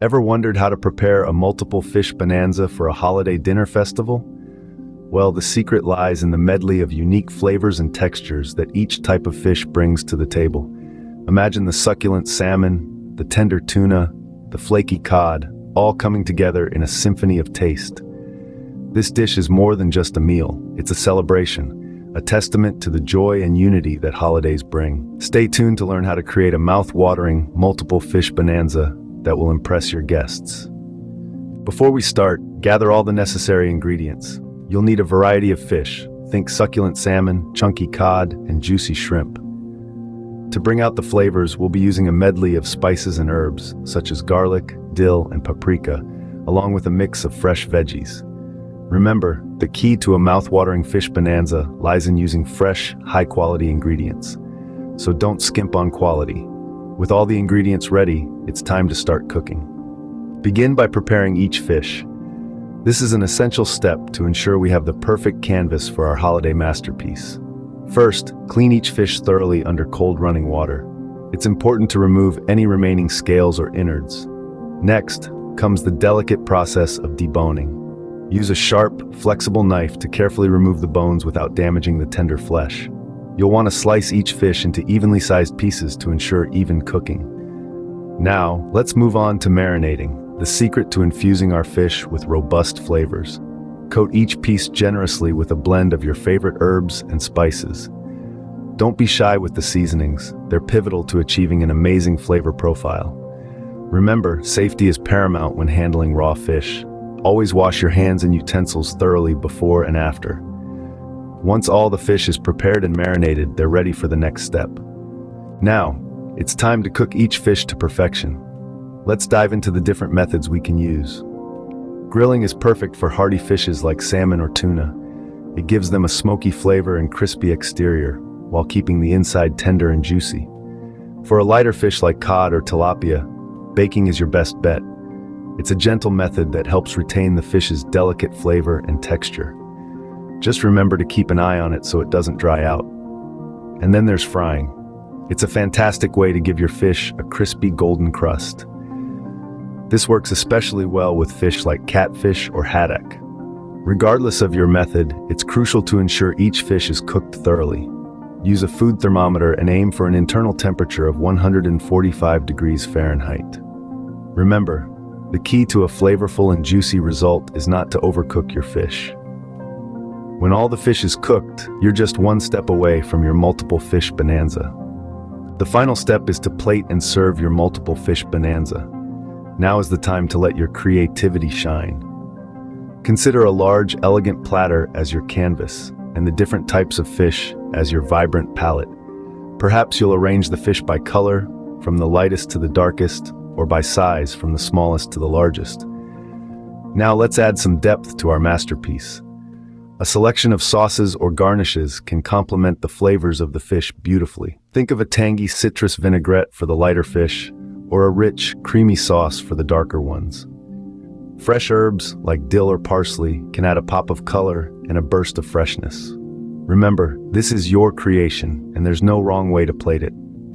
Ever wondered how to prepare a multiple fish bonanza for a holiday dinner festival? Well, the secret lies in the medley of unique flavors and textures that each type of fish brings to the table. Imagine the succulent salmon, the tender tuna, the flaky cod, all coming together in a symphony of taste. This dish is more than just a meal, it's a celebration, a testament to the joy and unity that holidays bring. Stay tuned to learn how to create a mouth-watering, multiple fish bonanza that will impress your guests. Before we start, gather all the necessary ingredients. You'll need a variety of fish. Think succulent salmon, chunky cod, and juicy shrimp. To bring out the flavors, we'll be using a medley of spices and herbs, such as garlic, dill, and paprika, along with a mix of fresh veggies. Remember, the key to a mouth-watering fish bonanza lies in using fresh, high-quality ingredients. So don't skimp on quality. With all the ingredients ready, it's time to start cooking. Begin by preparing each fish. This is an essential step to ensure we have the perfect canvas for our holiday masterpiece. First, clean each fish thoroughly under cold running water. It's important to remove any remaining scales or innards. Next comes the delicate process of deboning. Use a sharp, flexible knife to carefully remove the bones without damaging the tender flesh. You'll want to slice each fish into evenly sized pieces to ensure even cooking. Now, let's move on to marinating, the secret to infusing our fish with robust flavors. Coat each piece generously with a blend of your favorite herbs and spices. Don't be shy with the seasonings, they're pivotal to achieving an amazing flavor profile. Remember, safety is paramount when handling raw fish. Always wash your hands and utensils thoroughly before and after. Once all the fish is prepared and marinated, they're ready for the next step. Now, it's time to cook each fish to perfection. Let's dive into the different methods we can use. Grilling is perfect for hearty fishes like salmon or tuna. It gives them a smoky flavor and crispy exterior, while keeping the inside tender and juicy. For a lighter fish like cod or tilapia, baking is your best bet. It's a gentle method that helps retain the fish's delicate flavor and texture. Just remember to keep an eye on it so it doesn't dry out. And then there's frying. It's a fantastic way to give your fish a crispy golden crust. This works especially well with fish like catfish or haddock. Regardless of your method, it's crucial to ensure each fish is cooked thoroughly. Use a food thermometer and aim for an internal temperature of 145 degrees Fahrenheit. Remember, the key to a flavorful and juicy result is not to overcook your fish. When all the fish is cooked, you're just one step away from your multiple fish bonanza. The final step is to plate and serve your multiple fish bonanza. Now is the time to let your creativity shine. Consider a large, elegant platter as your canvas, and the different types of fish as your vibrant palette. Perhaps you'll arrange the fish by color, from the lightest to the darkest, or by size, from the smallest to the largest. Now let's add some depth to our masterpiece. A selection of sauces or garnishes can complement the flavors of the fish beautifully. Think of a tangy citrus vinaigrette for the lighter fish, or a rich, creamy sauce for the darker ones. Fresh herbs, like dill or parsley, can add a pop of color and a burst of freshness. Remember, this is your creation, and there's no wrong way to plate it.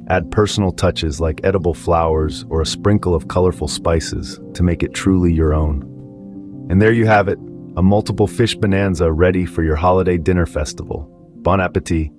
Add personal touches like edible flowers or a sprinkle of colorful spices to make it truly your own. And there you have it, a multiple fish bonanza ready for your holiday dinner festival. Bon appetit!